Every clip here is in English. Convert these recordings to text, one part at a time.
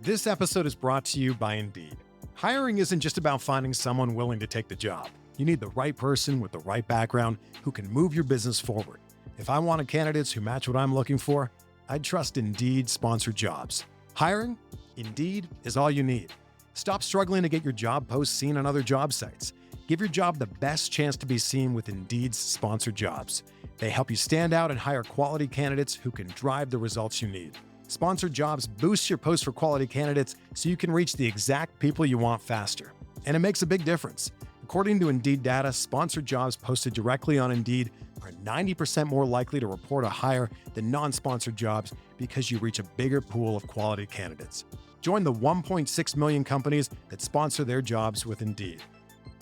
This episode is brought to you by Indeed. Hiring isn't just about finding someone willing to take the job. You need the right person with the right background who can move your business forward. If I wanted candidates who match what I'm looking for, I'd trust Indeed sponsored jobs. Hiring? Indeed is all you need. Stop struggling to get your job posts seen on other job sites. Give your job the best chance to be seen with Indeed's sponsored jobs. They help you stand out and hire quality candidates who can drive the results you need. Sponsored jobs boost your post for quality candidates so you can reach the exact people you want faster. And it makes a big difference. According to Indeed data, sponsored jobs posted directly on Indeed are 90% more likely to report a hire than non-sponsored jobs because you reach a bigger pool of quality candidates. Join the 1.6 million companies that sponsor their jobs with Indeed.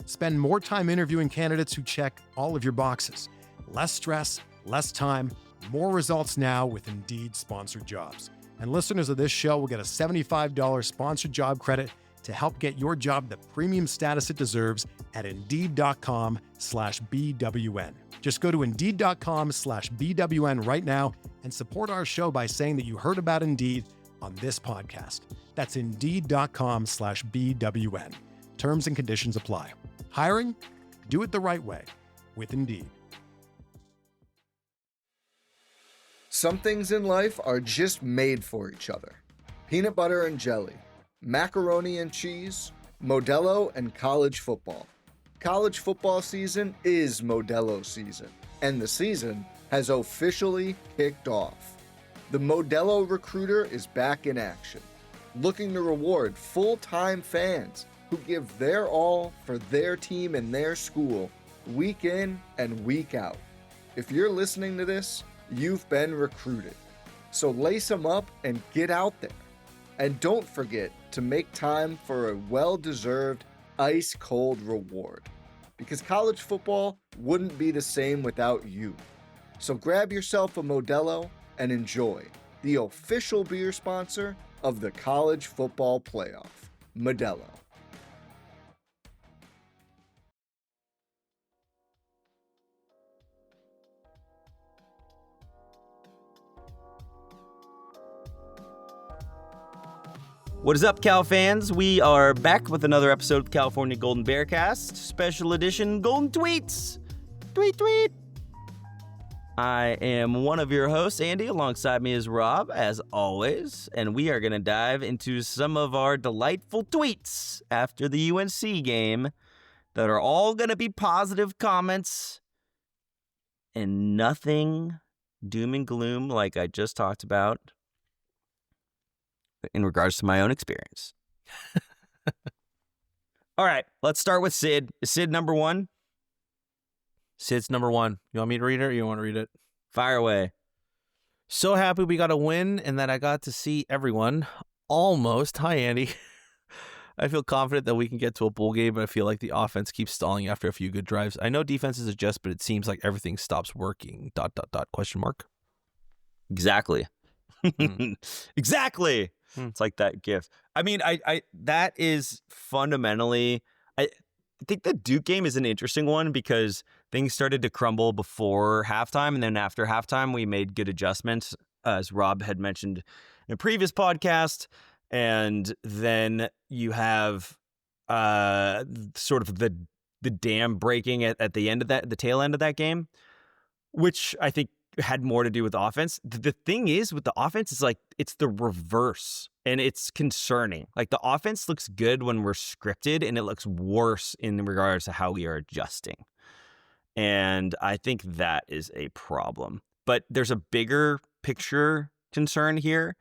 Spend more time interviewing candidates who check all of your boxes. Less stress, less time, more results now with Indeed sponsored jobs. And listeners of this show will get a $75 sponsored job credit to help get your job the premium status it deserves at Indeed.com/BWN. Just go to Indeed.com/BWN right now and support our show by saying that you heard about Indeed on this podcast. That's Indeed.com/BWN. Terms and conditions apply. Hiring? Do it the right way with Indeed. Some things in life are just made for each other. Peanut butter and jelly, macaroni and cheese, Modelo and college football. College football season is Modelo season, and the season has officially kicked off. The Modelo Recruiter is back in action, looking to reward full-time fans who give their all for their team and their school week in and week out. If you're listening to this, you've been recruited. So lace them up and get out there. And don't forget to make time for a well-deserved ice-cold reward. Because college football wouldn't be the same without you. So grab yourself a Modelo and enjoy the official beer sponsor of the College Football Playoff, Modelo. What is up, Cal fans? We are back with another episode of California Golden Bearcast, special edition Golden Tweets. Tweet, tweet. I am one of your hosts, Andy. Alongside me is Rob, as always, and we are going to dive into some of our delightful tweets after the UNC game that are all going to be positive comments and nothing doom and gloom like I just talked about in regards to my own experience. All right, let's start with Sid. Is Sid number one? Sid's number one. You want me to read it or you want to read it? Fire away. So happy we got a win and that I got to see everyone. Almost. Hi, Andy. I feel confident that we can get to a bowl game, but I feel like the offense keeps stalling after a few good drives. I know defenses adjust, but it seems like everything stops working. ... Question mark. Exactly. Exactly. It's like that gif. I mean, I that is fundamentally, I think the Duke game is an interesting one because things started to crumble before halftime, and then after halftime, we made good adjustments, as Rob had mentioned in a previous podcast. And then you have sort of the dam breaking at the end of the tail end of that game, which I think had more to do with offense. The thing is with the offense is like it's the reverse, and it's concerning. Like the offense looks good when we're scripted, and it looks worse in regards to how we are adjusting. And I think that is a problem. But there's a bigger picture concern here.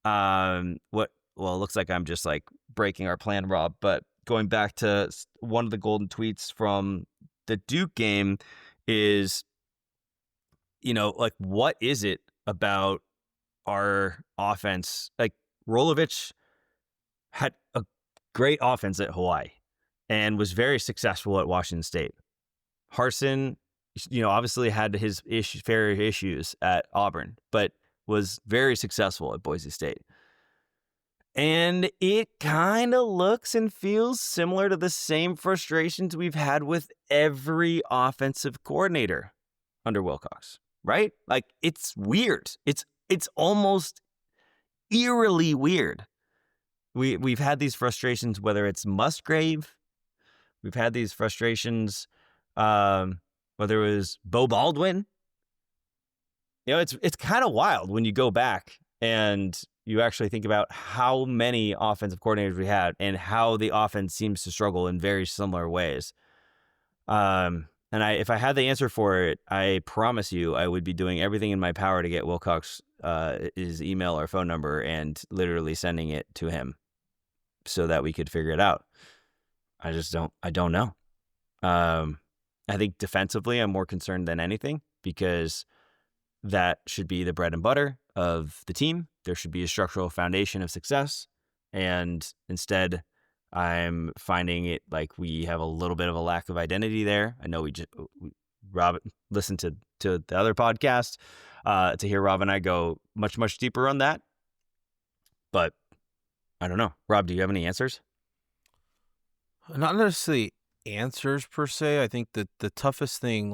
Well, it looks like I'm just like breaking our plan, Rob, but going back to one of the golden tweets from the Duke game is, like, what is it about our offense? Like, Rolovich had a great offense at Hawaii and was very successful at Washington State. Harsin, obviously had his fair issues at Auburn, but was very successful at Boise State. And it kind of looks and feels similar to the same frustrations we've had with every offensive coordinator under Wilcox. Right? Like, it's weird. It's almost eerily weird we've had these frustrations, whether it's Musgrave, we've had these frustrations, whether it was Bo Baldwin. It's kind of wild when you go back and you actually think about how many offensive coordinators we had and how the offense seems to struggle in very similar ways. And if I had the answer for it, I promise you I would be doing everything in my power to get Wilcox his email or phone number and literally sending it to him so that we could figure it out. I don't know. I think defensively I'm more concerned than anything because that should be the bread and butter of the team. There should be a structural foundation of success. And instead, I'm finding it like we have a little bit of a lack of identity there. I know Rob listened to the other podcast to hear Rob and I go much, much deeper on that. But I don't know. Rob, do you have any answers? Not necessarily answers per se. I think that the toughest thing,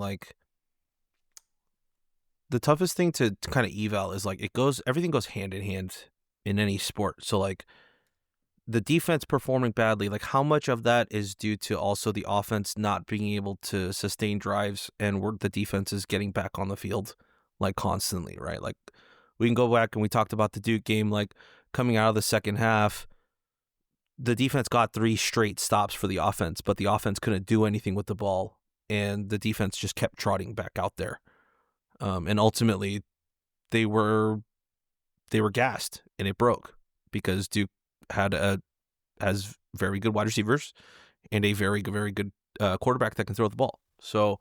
to kind of eval is everything goes hand in hand in any sport. So like the defense performing badly, like how much of that is due to also the offense not being able to sustain drives and the defense is getting back on the field like constantly, right? Like we can go back and we talked about the Duke game, like coming out of the second half, the defense got 3 straight stops for the offense, but the offense couldn't do anything with the ball and the defense just kept trotting back out there. And ultimately, they were gassed, and it broke because Duke has very good wide receivers and a very good quarterback that can throw the ball. So,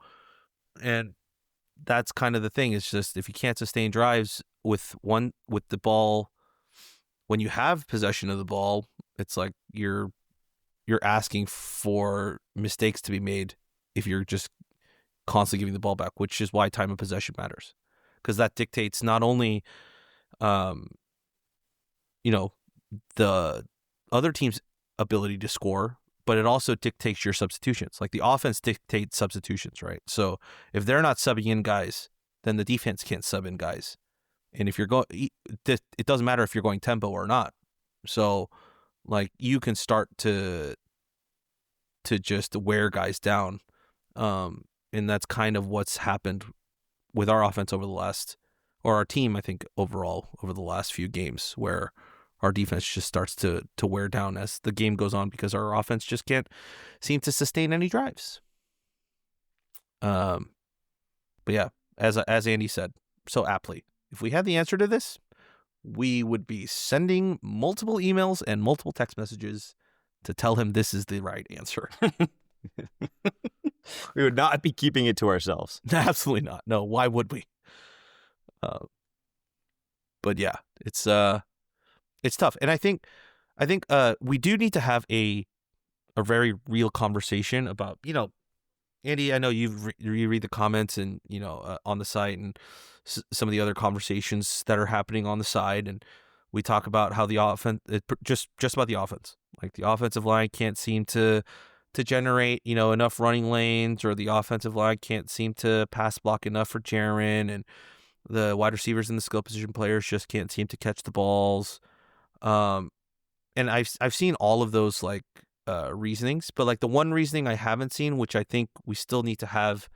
and that's kind of the thing. It's just if you can't sustain drives with the ball, when you have possession of the ball, it's like you're asking for mistakes to be made if you're just constantly giving the ball back, which is why time of possession matters, because that dictates not only the other team's ability to score, but it also dictates your substitutions. Like the offense dictates substitutions, right? So if they're not subbing in guys, then the defense can't sub in guys. And if you're going, it doesn't matter if you're going tempo or not. So like you can start to just wear guys down. And that's kind of what's happened with our offense our team, I think, overall over the last few games, where our defense just starts to wear down as the game goes on because our offense just can't seem to sustain any drives. But yeah, as Andy said so aptly, if we had the answer to this, we would be sending multiple emails and multiple text messages to tell him this is the right answer. We would not be keeping it to ourselves. Absolutely not. No, why would we? But yeah, it's tough, and I think we do need to have a very real conversation about, Andy. I know you read the comments and on the site and some of the other conversations that are happening on the side, and we talk about how the offense, just about the offense, like the offensive line can't seem to generate, enough running lanes, or the offensive line can't seem to pass block enough for Jaren, and the wide receivers and the skill position players just can't seem to catch the balls. And I've seen all of those reasonings, but like the one reasoning I haven't seen, which I think we still need to have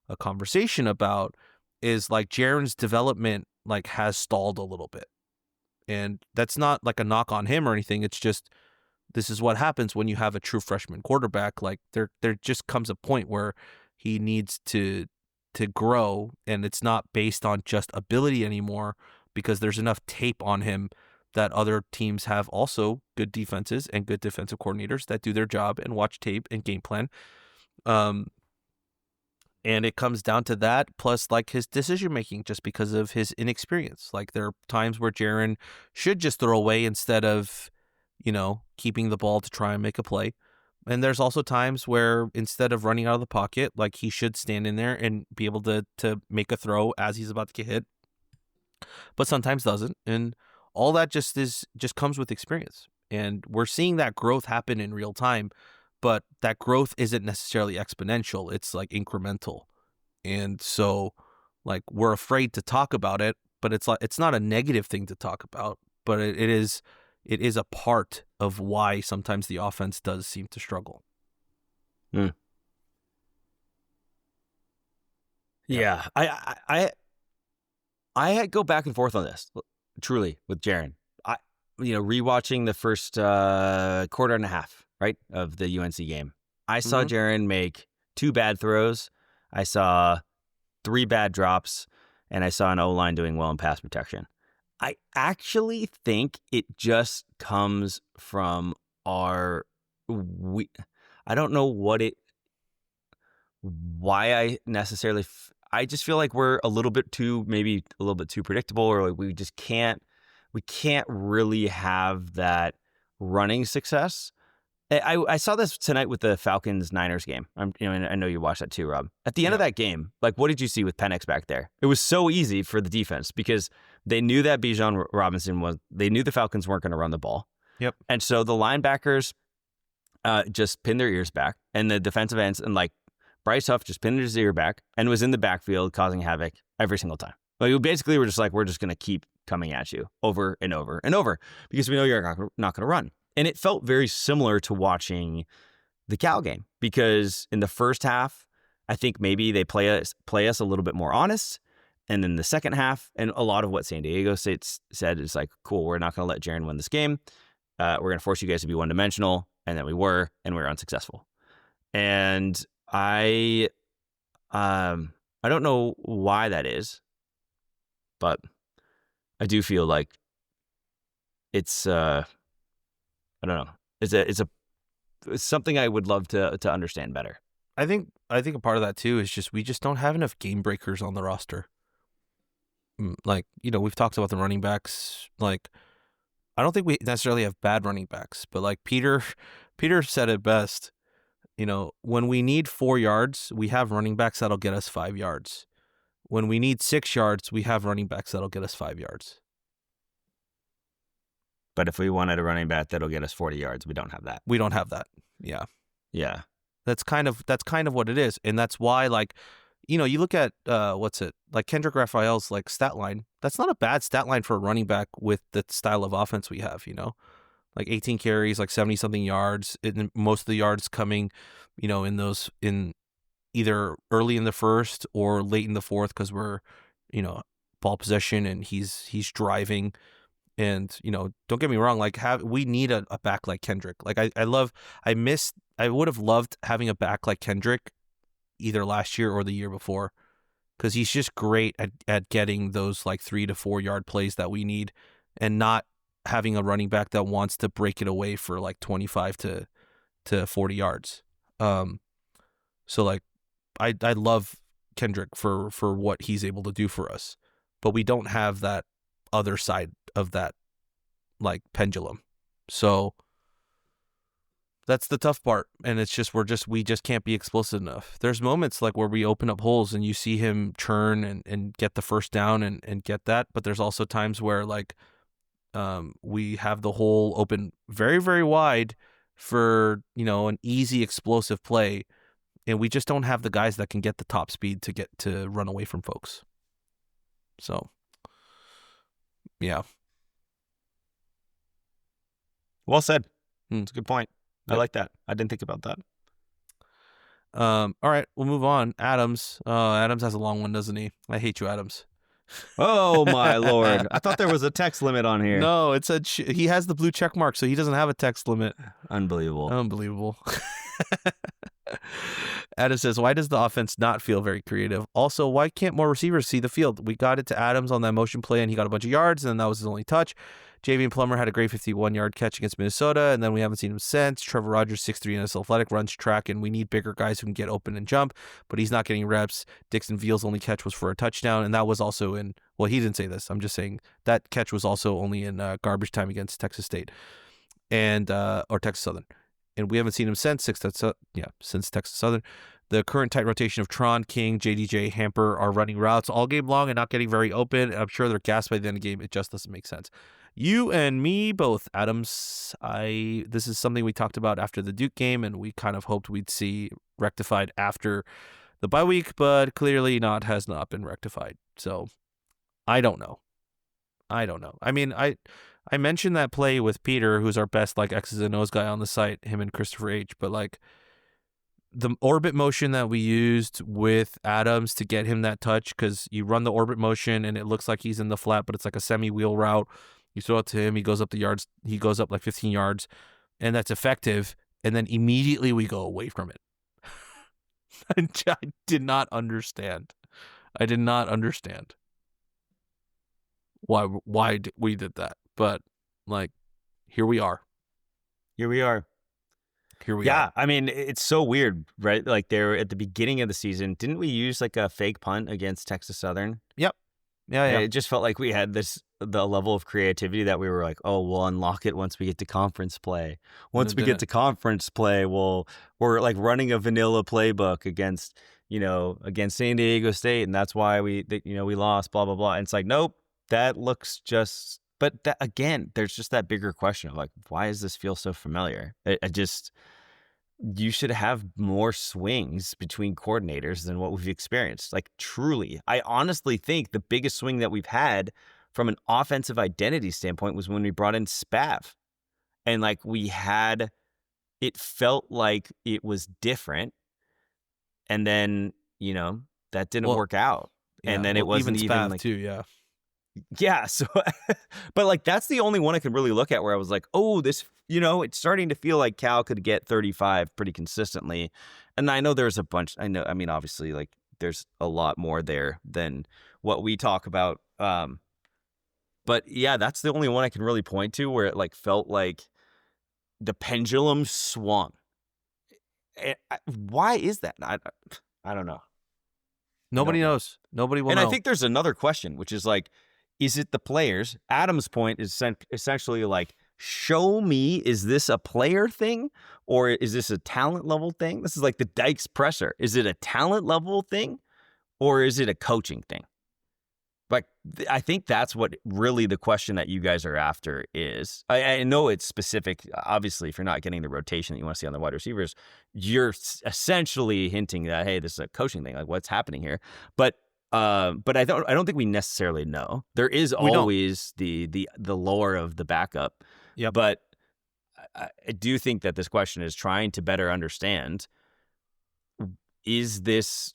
a conversation about, is like Jaren's development has stalled a little bit. And that's not like a knock on him or anything. It's just, this is what happens when you have a true freshman quarterback. Like there just comes a point where he needs to grow, and it's not based on just ability anymore, because there's enough tape on him that other teams have also good defenses and good defensive coordinators that do their job and watch tape and game plan. And it comes down to that, plus like his decision making, just because of his inexperience. Like there are times where Jaren should just throw away instead of, keeping the ball to try and make a play. And there's also times where instead of running out of the pocket, like he should stand in there and be able to make a throw as he's about to get hit, but sometimes doesn't. And all that just comes with experience. And we're seeing that growth happen in real time, but that growth isn't necessarily exponential. It's like incremental. And so like we're afraid to talk about it, but it's not a negative thing to talk about, but it is, it is a part of why sometimes the offense does seem to struggle. Yeah, I go back and forth on this, truly, with Jaren. Rewatching the first quarter and a half, right, of the UNC game, I saw Jaren make 2 bad throws. I saw 3 bad drops, and I saw an O-line doing well in pass protection. I actually think it just comes from I don't know why I necessarily, I just feel like we're maybe a little bit too predictable, or like we can't really have that running success. I saw this tonight with the Falcons-Niners game. I know you watched that too, Rob. At the end of that game, like, what did you see with Penix back there? It was so easy for the defense because they knew that Bijan Robinson they knew the Falcons weren't going to run the ball. Yep. And so the linebackers just pinned their ears back, and the defensive ends, and like Bryce Huff just pinned his ear back and was in the backfield causing havoc every single time. Like, we basically were just like, we're just going to keep coming at you over and over and over because we know you're not going to run. And it felt very similar to watching the Cal game because in the first half, I think maybe they play us a little bit more honest. And then the second half, and a lot of what San Diego State said is like, cool, we're not going to let Jaren win this game. We're going to force you guys to be one-dimensional. And then we were unsuccessful. And I don't know why that is, but I do feel like it's I don't know. It's something I would love to understand better. I think a part of that too is just we just don't have enough game breakers on the roster. Like, we've talked about the running backs. Like, I don't think we necessarily have bad running backs, but like Peter said it best. When we need 4 yards, we have running backs that'll get us 5 yards. When we need 6 yards, we have running backs that'll get us 5 yards. But if we wanted a running back that'll get us 40 yards, we don't have that. We don't have that. Yeah. Yeah. That's kind of what it is. And that's why, like, you look at like Kendrick Raphael's like stat line. That's not a bad stat line for a running back with the style of offense we have, like 18 carries, like 70 something yards, and most of the yards coming, in either early in the first or late in the fourth, because we're, ball possession and he's driving. And, don't get me wrong, like we need a back like Kendrick. Like I would have loved having a back like Kendrick either last year or the year before, because he's just great at getting those like 3 to 4 yard plays that we need, and not having a running back that wants to break it away for like 25 to 40 yards. So like I love Kendrick for what he's able to do for us, but we don't have that other side of that like pendulum. So that's the tough part, and it's just we just can't be explosive enough. There's moments like where we open up holes and you see him churn and get the first down and get that, but there's also times where like we have the hole open very, very wide for an easy explosive play, and we just don't have the guys that can get the top speed to get to run away from folks. So yeah. Well said. It's a good point. Yep. I like that. I didn't think about that. All right, we'll move on. Adams. Adams has a long one, doesn't he? I hate you, Adams. Oh my Lord! I thought there was a text limit on here. No, it said he has the blue check mark, so he doesn't have a text limit. Unbelievable. Adams says, why does the offense not feel very creative? Also, why can't more receivers see the field? We got it to Adams on that motion play, and he got a bunch of yards, and that was his only touch. Javian Plummer had a great 51-yard catch against Minnesota, and then we haven't seen him since. Trevor Rogers, 6'3", and is athletic, runs track, and we need bigger guys who can get open and jump, but he's not getting reps. Dixon Veal's only catch was for a touchdown, and that was also in, well, he didn't say this. I'm just saying that catch was also only in garbage time against Texas State and or Texas Southern. And we haven't seen him since since Texas Southern. The current tight rotation of Tron, King, JDJ, Hamper are running routes all game long and not getting very open. And I'm sure they're gassed by the end of the game. It just doesn't make sense. You and me both, Adams. This is something we talked about after the Duke game, and we kind of hoped we'd see rectified after the bye week, but clearly has not been rectified. So I don't know. I mean, I mentioned that play with Peter, who's our best like X's and O's guy on the site, him and Christopher H. But like the orbit motion that we used with Adams to get him that touch, because you run the orbit motion and it looks like he's in the flat, but it's like a semi-wheel route. You throw it to him, he goes up the yards, he goes up like 15 yards, and that's effective. And then immediately we go away from it. I did not understand. I did not understand why we did that. But like, here we are. Here we are. Here we Yeah, are. I mean, it's so weird, right? Like there at the beginning of the season, didn't we use like a fake punt against Texas Southern? Yep. Yeah. It just felt like we had the level of creativity that we were like, oh, we'll unlock it once we get to conference play. Once we get to conference play, we're like running a vanilla playbook against San Diego State, and that's why we lost, blah blah blah. And it's like, nope, that looks just. But that, again, there's just that bigger question of like, why does this feel so familiar? You should have more swings between coordinators than what we've experienced. Like, truly, I honestly think the biggest swing that we've had from an offensive identity standpoint was when we brought in Spav. And like it felt like it was different. And then, that didn't work out. Yeah, and then it wasn't even Spav like, too, yeah. yeah. So, but like, that's the only one I can really look at where I was like, oh, this, it's starting to feel like Cal could get 35 pretty consistently. And I know there's a bunch, obviously like there's a lot more there than what we talk about. But yeah, that's the only one I can really point to where it like felt like the pendulum swung. Why is that? I don't know. Nobody knows. Nobody will know. And I think there's another question, which is like, is it the players? Adam's point is essentially like, show me, is this a player thing or is this a talent level thing? This is like the Dykes presser. Is it a talent level thing or is it a coaching thing? Like, I think that's what really the question that you guys are after is. I know it's specific. Obviously, if you're not getting the rotation that you want to see on the wide receivers, you're essentially hinting that, hey, this is a coaching thing. Like, what's happening here? But I don't think we necessarily know. There is always the lore of the backup. Yeah. But I do think that this question is trying to better understand: is this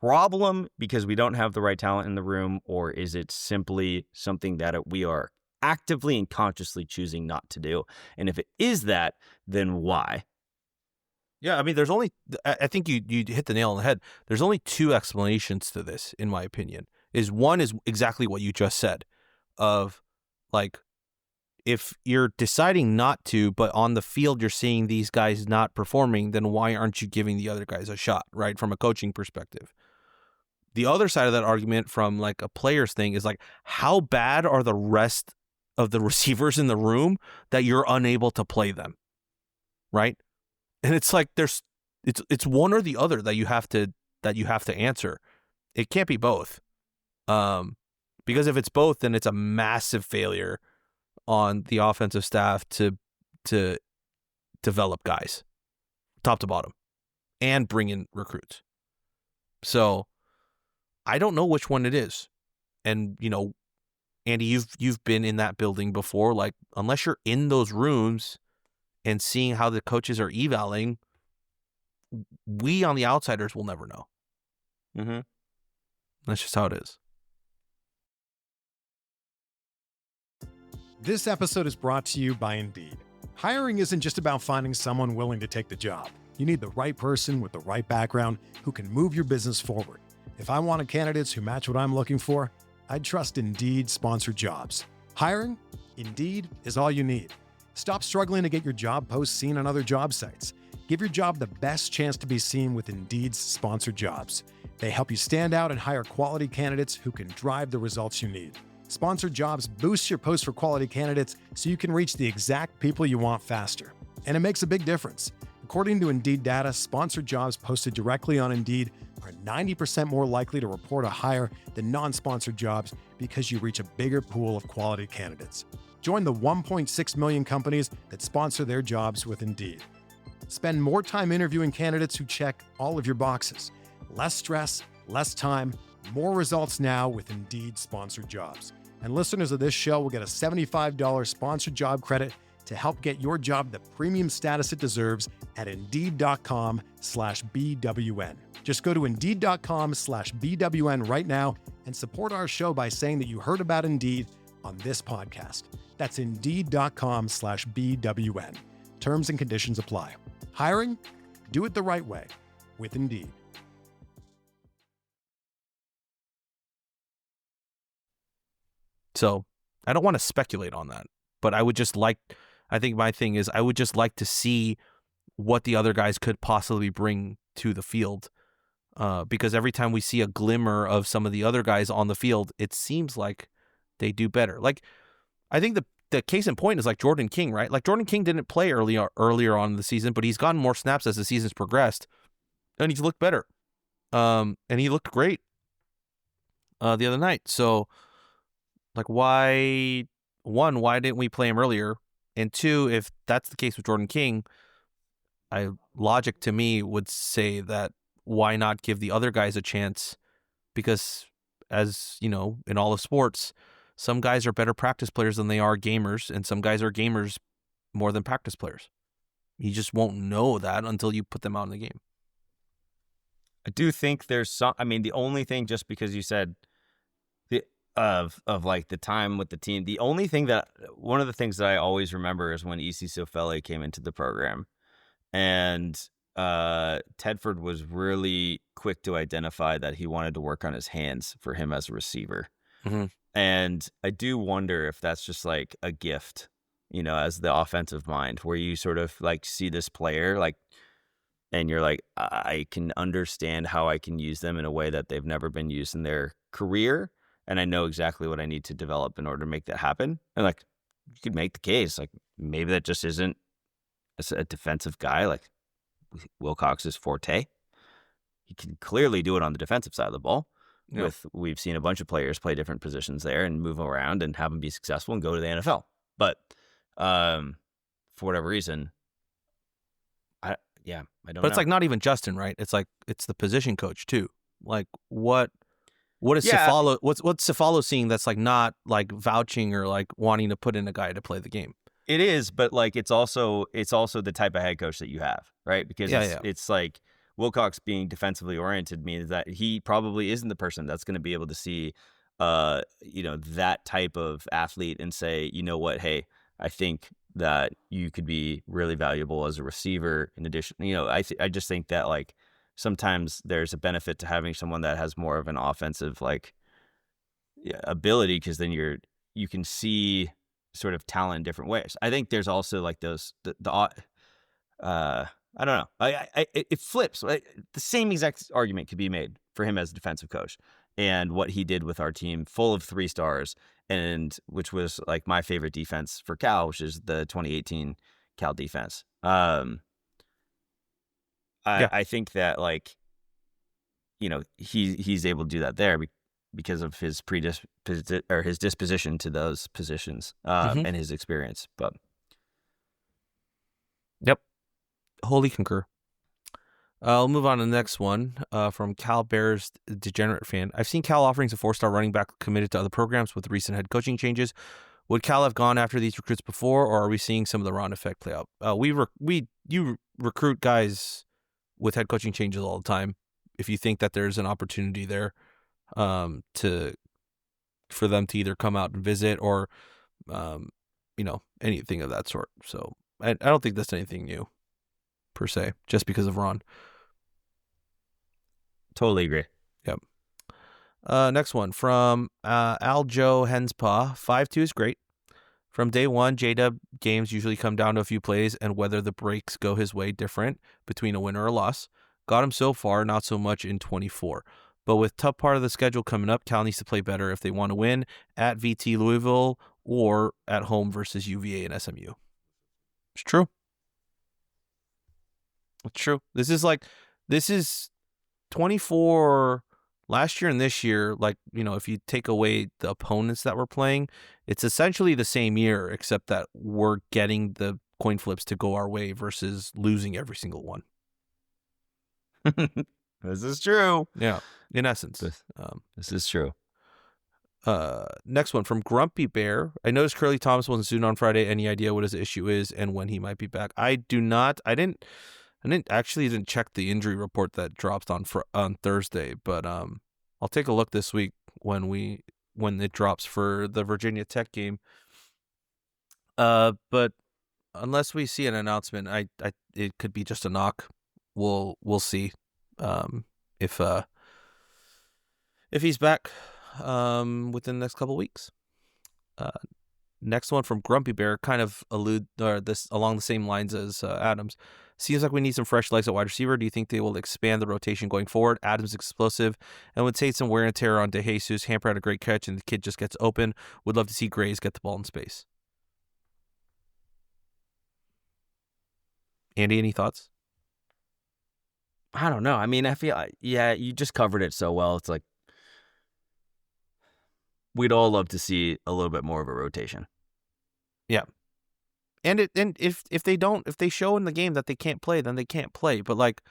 problem because we don't have the right talent in the room, or is it simply something that we are actively and consciously choosing not to do? And if it is that, then why? Yeah, I mean, I think you hit the nail on the head. There's only two explanations to this, in my opinion. One is exactly what you just said, of like, if you're deciding not to, but on the field you're seeing these guys not performing, then why aren't you giving the other guys a shot, right? From a coaching perspective. The other side of that argument from like a player's thing is like, how bad are the rest of the receivers in the room that you're unable to play them, right? And it's like it's one or the other that you have to answer. It can't be both, because if it's both, then it's a massive failure on the offensive staff to develop guys, top to bottom, and bring in recruits. So I don't know which one it is, and Andy, you've been in that building before. Like, unless you're in those rooms and seeing how the coaches are evaling, we on the outsiders will never know. Mm-hmm. That's just how it is. This episode is brought to you by Indeed. Hiring isn't just about finding someone willing to take the job. You need the right person with the right background who can move your business forward. If I wanted candidates who match what I'm looking for, I'd trust Indeed sponsored jobs. Hiring? Indeed is all you need. Stop struggling to get your job posts seen on other job sites. Give your job the best chance to be seen with Indeed's sponsored jobs. They help you stand out and hire quality candidates who can drive the results you need. Sponsored jobs boost your post for quality candidates so you can reach the exact people you want faster. And it makes a big difference. According to Indeed data, sponsored jobs posted directly on Indeed are 90% more likely to report a hire than non-sponsored jobs because you reach a bigger pool of quality candidates. Join the 1.6 million companies that sponsor their jobs with Indeed. Spend more time interviewing candidates who check all of your boxes. Less stress, less time, more results now with Indeed sponsored jobs. And listeners of this show will get a $75 sponsored job credit to help get your job the premium status it deserves at Indeed.com/BWN. Just go to Indeed.com/BWN right now and support our show by saying that you heard about Indeed on this podcast. That's Indeed.com/BWN. Terms and conditions apply. Hiring? Do it the right way with Indeed. So I don't want to speculate on that, but I think my thing is I would just like to see what the other guys could possibly bring to the field. Because every time we see a glimmer of some of the other guys on the field, it seems like they do better. Like, I think the case in point is like Jordan King, right? Like, Jordan King didn't play earlier on in the season, but he's gotten more snaps as the season's progressed, and he's looked better. And he looked great the other night. So, like, why didn't we play him earlier? And two, if that's the case with Jordan King, logic to me would say that why not give the other guys a chance? Because, as you know, in all of sports, some guys are better practice players than they are gamers, and some guys are gamers more than practice players. You just won't know that until you put them out in the game. I do think there's some. I mean, the only thing, just because you said of like the time with the team, the only thing one of the things that I always remember is when EC Sofele came into the program, and Tedford was really quick to identify that he wanted to work on his hands for him as a receiver. Mm-hmm. And I do wonder if that's just like a gift, you know, as the offensive mind, where you sort of like see this player like, and you're like, I can understand how I can use them in a way that they've never been used in their career. And I know exactly what I need to develop in order to make that happen. And like, you could make the case, like maybe that just isn't a defensive guy like Wilcox's forte. He can clearly do it on the defensive side of the ball. Yeah. We've seen a bunch of players play different positions there and move around and have them be successful and go to the NFL. But for whatever reason, I don't know. But it's like not even Justin, right? It's like it's the position coach too. Like what is Cefalo? What's Cefalo seeing that's like not like vouching or like wanting to put in a guy to play the game? It is, but like it's also the type of head coach that you have, right? Because it's like Wilcox being defensively oriented means that he probably isn't the person that's going to be able to see, that type of athlete and say, you know what, hey, I think that you could be really valuable as a receiver. In addition, I just think that like sometimes there's a benefit to having someone that has more of an offensive like ability, because then you can see sort of talent in different ways. I think there's also like those I don't know. It flips. The same exact argument could be made for him as a defensive coach and what he did with our team full of 3 stars, and which was like my favorite defense for Cal, which is the 2018 Cal defense. I think that like, he's able to do that there because of his his disposition to those positions and his experience. But yep, wholly concur. I'll move on to the next one from Cal Bears Degenerate Fan. I've seen Cal offerings a 4-star running back committed to other programs with recent head coaching changes. Would Cal have gone after these recruits before, or are we seeing some of the Ron effect play out? You recruit guys with head coaching changes all the time. If you think that there's an opportunity there for them to either come out and visit or anything of that sort. So I don't think that's anything new per se, just because of Ron. Totally agree. Yep. Next one from Aljo Henspaw. 5-2 is great. From day one, J-Dub games usually come down to a few plays and whether the breaks go his way different between a win or a loss. Got him so far, not so much in 24. But with tough part of the schedule coming up, Cal needs to play better if they want to win at VT Louisville or at home versus UVA and SMU. It's true. It's true. This is 24 last year and this year. Like, if you take away the opponents that we're playing, it's essentially the same year, except that we're getting the coin flips to go our way versus losing every single one. This is true. Yeah, in essence. This is true. Next one from Grumpy Bear. I noticed Curly Thomas wasn't soon on Friday. Any idea what his issue is and when he might be back? I do not. I didn't check the injury report that dropped on Thursday, but I'll take a look this week when it drops for the Virginia Tech game. But unless we see an announcement, it could be just a knock. We'll see if he's back within the next couple weeks. Next one from Grumpy Bear, kind of along the same lines as Adams. Seems like we need some fresh legs at wide receiver. Do you think they will expand the rotation going forward? Adams explosive and would take some wear and tear on DeJesus. Hamper had a great catch and the kid just gets open. Would love to see Grays get the ball in space. Andy, any thoughts? I don't know. I mean, I feel, you just covered it so well. It's like, we'd all love to see a little bit more of a rotation. Yeah. And if they show in the game that they can't play, then they can't play. But like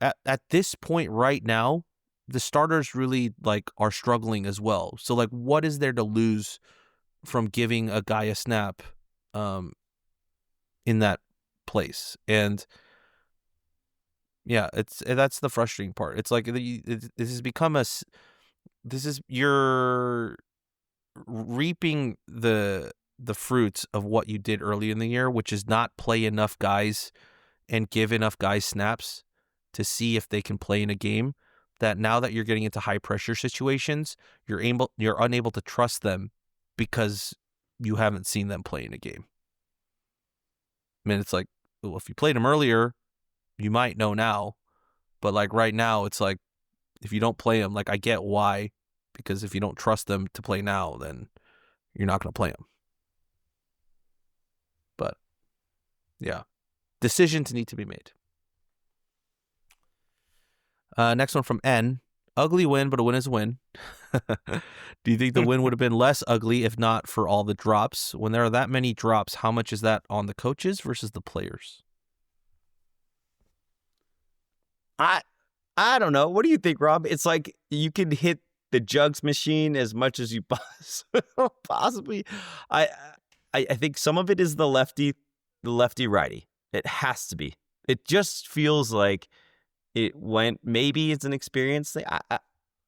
at this point right now, the starters really like are struggling as well. So like, what is there to lose from giving a guy a snap in that place? And yeah, that's the frustrating part. It's like you're reaping the fruits of what you did early in the year, which is not play enough guys and give enough guys snaps to see if they can play in a game. That now that you're getting into high pressure situations, you're unable to trust them because you haven't seen them play in a game. I mean, it's like, well, if you played them earlier, you might know now, but like right now, it's like if you don't play them, like I get why, because if you don't trust them to play now, then you're not going to play them. But yeah, decisions need to be made. Next one from N. Ugly win, but a win is a win. Do you think the win would have been less ugly if not for all the drops? When there are that many drops, how much is that on the coaches versus the players? I don't know. What do you think, Rob? It's like you can hit the jugs machine as much as you possibly. I think some of it is the lefty righty. It has to be. It just feels like it went. Maybe it's an experience thing.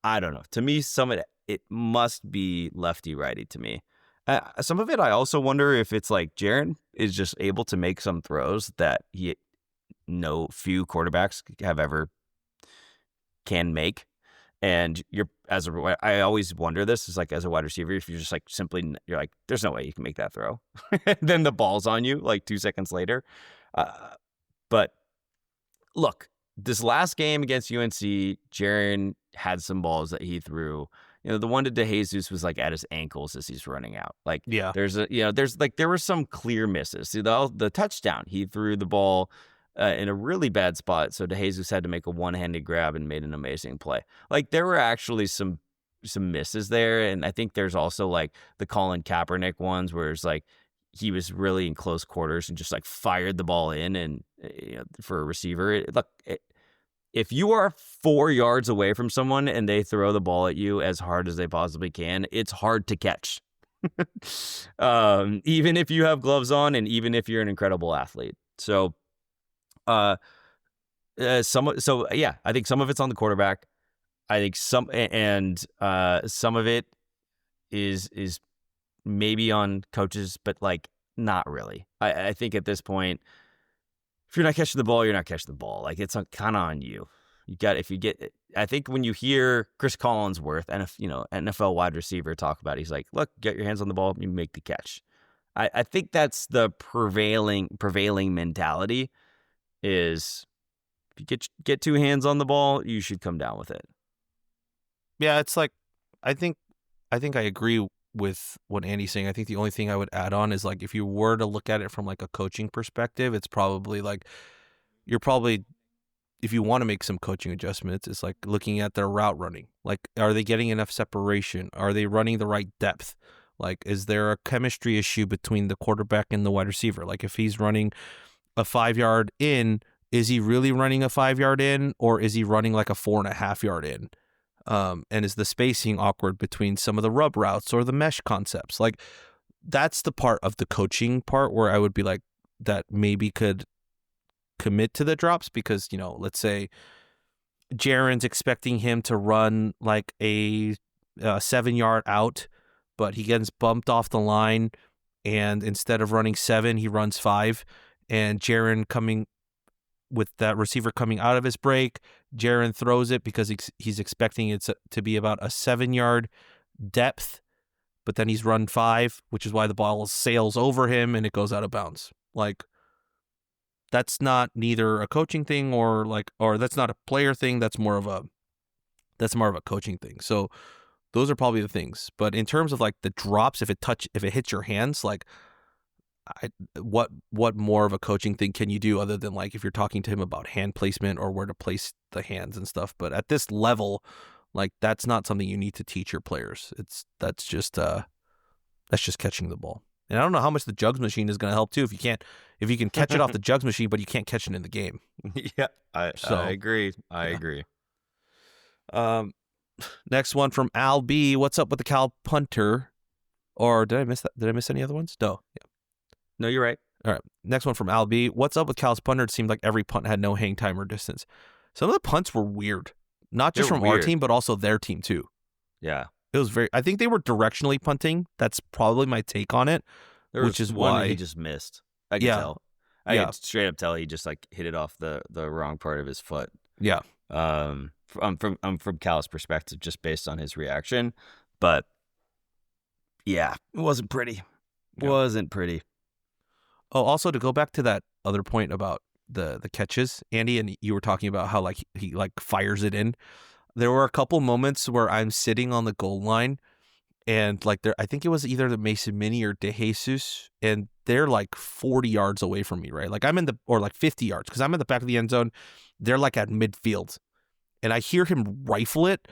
I don't know. To me, some of it must be lefty righty. To me, some of it I also wonder if it's like Jaren is just able to make some throws that few quarterbacks have ever can make. And I always wonder this is like as a wide receiver, if you're just like you're like, there's no way you can make that throw. Then the ball's on you like 2 seconds later. But look, this last game against UNC, Jaren had some balls that he threw. The one to DeJesus was like at his ankles as he's running out. Like, yeah, there were some clear misses. See, the touchdown, he threw the ball in a really bad spot, so DeJesus had to make a one-handed grab and made an amazing play. Like, there were actually some misses there, and I think there's also like the Colin Kaepernick ones where it's like he was really in close quarters and just like fired the ball in, and for a receiver, if you are 4 yards away from someone and they throw the ball at you as hard as they possibly can, it's hard to catch. Even if you have gloves on and even if you're an incredible athlete. So I think some of it's on the quarterback. I think some of it is maybe on coaches, but like not really. I think at this point, if you're not catching the ball, you're not catching the ball. Like, it's kind of on you. I think when you hear Chris Collinsworth, NFL wide receiver, talk about it, he's like, look, get your hands on the ball, you make the catch. I think that's the prevailing mentality is if you get 2 hands on the ball, you should come down with it. Yeah, it's like, I think I agree with what Andy's saying. I think the only thing I would add on is like, if you were to look at it from like a coaching perspective, it's probably like, if you want to make some coaching adjustments, it's like looking at their route running. Like, are they getting enough separation? Are they running the right depth? Like, is there a chemistry issue between the quarterback and the wide receiver? Like, if he's running a 5-yard in, is he really running a 5-yard in, or is he running like a 4.5-yard in? And is the spacing awkward between some of the rub routes or the mesh concepts? Like, that's the part of the coaching part where I would be like, that maybe could commit to the drops, because, let's say Jaren's expecting him to run like a 7-yard out, but he gets bumped off the line, and instead of running 7, he runs 5, and Jaren coming with that receiver coming out of his break, Jaren throws it because he's expecting it to be about a 7-yard depth, but then he's run 5, which is why the ball sails over him and it goes out of bounds. Like, that's not neither a coaching thing or that's not a player thing. That's more of a coaching thing. So those are probably the things. But in terms of like the drops, if it hits your hands, like, what more of a coaching thing can you do other than like if you're talking to him about hand placement or where to place the hands and stuff? But at this level, like, that's not something you need to teach your players. That's just catching the ball. And I don't know how much the jugs machine is going to help too. If you can catch it off the jugs machine, but you can't catch it in the game. Yeah, I agree. I agree. Next one from Al B. What's up with the Cal punter? Or did I miss that? Did I miss any other ones? No. Yeah. No, you're right. All right. Next one from Al B. What's up with Cal's punter? It seemed like every punt had no hang time or distance. Some of the punts were weird, not just from our team, but also their team too. Yeah. It was I think they were directionally punting. That's probably my take on it, which is why he just missed. I can tell. I can straight up tell he just like hit it off the wrong part of his foot. Yeah. I'm from Cal's perspective, just based on his reaction, but yeah, it wasn't pretty. Yeah. Wasn't pretty. Oh, also to go back to that other point about the catches, Andy, and you were talking about how like he like fires it in. There were a couple moments where I'm sitting on the goal line, and like I think it was either the Mason Mini or De Jesus, and they're like 40 yards away from me, right? Like or like 50 yards, because I'm in the back of the end zone. They're like at midfield, and I hear him rifle it,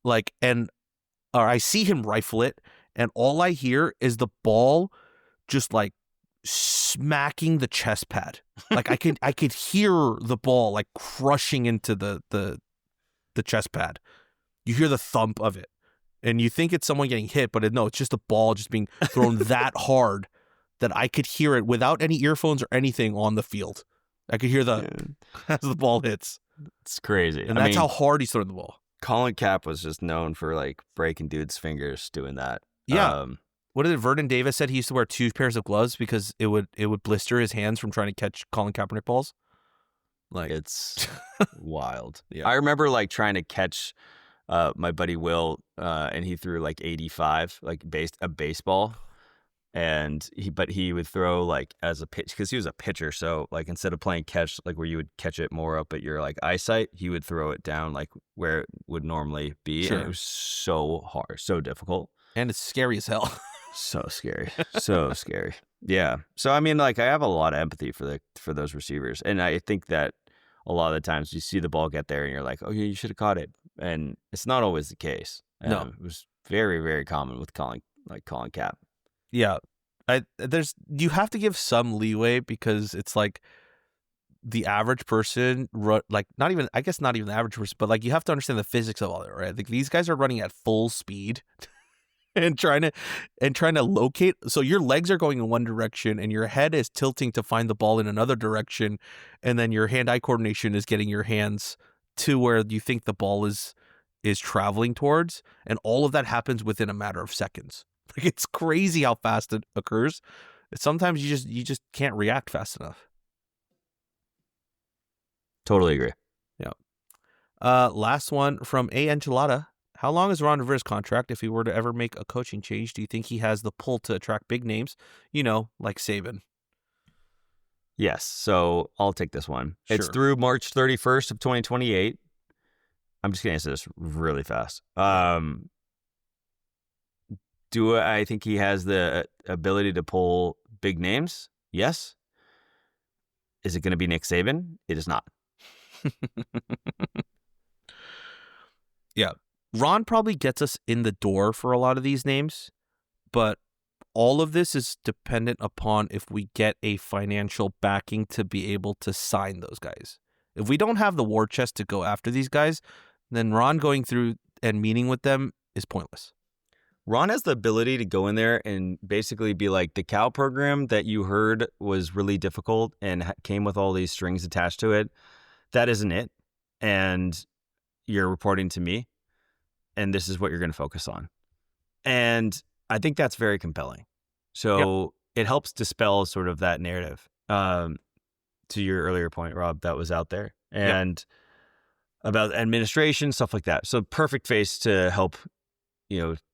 or I see him rifle it, and all I hear is the ball just like smacking the chest pad. Like I could hear the ball like crushing into the chest pad. You hear the thump of it, and you think it's someone getting hit, but no, it's just the ball just being thrown that hard that I could hear it without any earphones or anything on the field. I could hear as the ball hits. It's crazy. And that's how hard he's throwing the ball. Colin Kapp was just known for like breaking dudes' fingers doing that. Yeah. What did Vernon Davis said? He used to wear 2 pairs of gloves because it would blister his hands from trying to catch Colin Kaepernick balls. Like, it's wild. Yeah. I remember like trying to catch my buddy Will, and he threw like 85, like a baseball, and he would throw like as a pitch, because he was a pitcher. So like instead of playing catch, like where you would catch it more up at your like eyesight, he would throw it down like where it would normally be. Sure. And it was so hard, so difficult, and it's scary as hell. So scary, so scary. Yeah. So I mean, like, I have a lot of empathy for those receivers, and I think that a lot of the times you see the ball get there and you're like, oh yeah, you should have caught it, and it's not always the case. No, it was very, very common with Colin Kapp. Yeah, you have to give some leeway, because it's like the average person, like not even the average person, but like you have to understand the physics of all that, right? Like these guys are running at full speed. And trying to locate. So your legs are going in one direction and your head is tilting to find the ball in another direction. And then your hand-eye coordination is getting your hands to where you think the ball is traveling towards. And all of that happens within a matter of seconds. Like, it's crazy how fast it occurs. Sometimes you just can't react fast enough. Totally agree. Yeah. Last one from A. Enchilada. How long is Ron Rivera's contract? If he were to ever make a coaching change, do you think he has the pull to attract big names? Like Saban. Yes. So I'll take this one. Sure. It's through March 31st of 2028. I'm just going to answer this really fast. Do I think he has the ability to pull big names? Yes. Is it going to be Nick Saban? It is not. Yeah. Ron probably gets us in the door for a lot of these names, but all of this is dependent upon if we get a financial backing to be able to sign those guys. If we don't have the war chest to go after these guys, then Ron going through and meeting with them is pointless. Ron has the ability to go in there and basically be like, the Cal program that you heard was really difficult and came with all these strings attached to it. That isn't it. And you're reporting to me. And this is what you're going to focus on. And I think that's very compelling. So it helps dispel sort of that narrative. To your earlier point, Rob, that was out there. And about administration, stuff like that. So perfect face to help,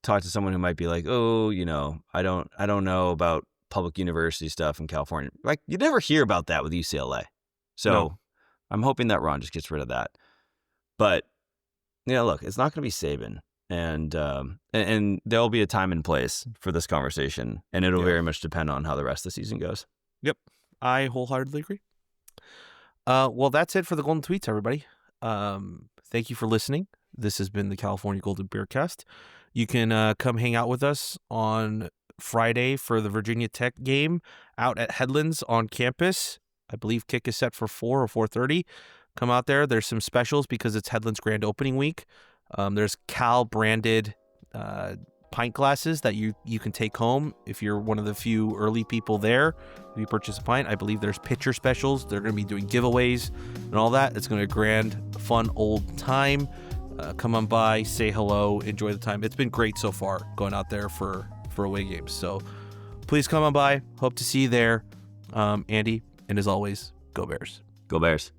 talk to someone who might be like, oh, I don't know about public university stuff in California. Like, you never hear about that with UCLA. So I'm hoping that Ron just gets rid of that. But, look, it's not going to be Saban. And there'll be a time and place for this conversation. And it'll very much depend on how the rest of the season goes. Yep. I wholeheartedly agree. Well, that's it for the Golden Tweets, everybody. Thank you for listening. This has been the California Golden Beercast. You can come hang out with us on Friday for the Virginia Tech game out at Headlands on campus. I believe kick is set for 4 or 4:30. Come out there. There's some specials because it's Headlands grand opening week. There's Cal branded pint glasses that you can take home if you're one of the few early people there. If you purchase a pint, I believe there's pitcher specials. They're going to be doing giveaways and all that. It's going to be a grand, fun old time. Come on by, say hello, enjoy the time. It's been great so far going out there for away games. So please come on by. Hope to see you there. Andy, and as always, go Bears. Go Bears.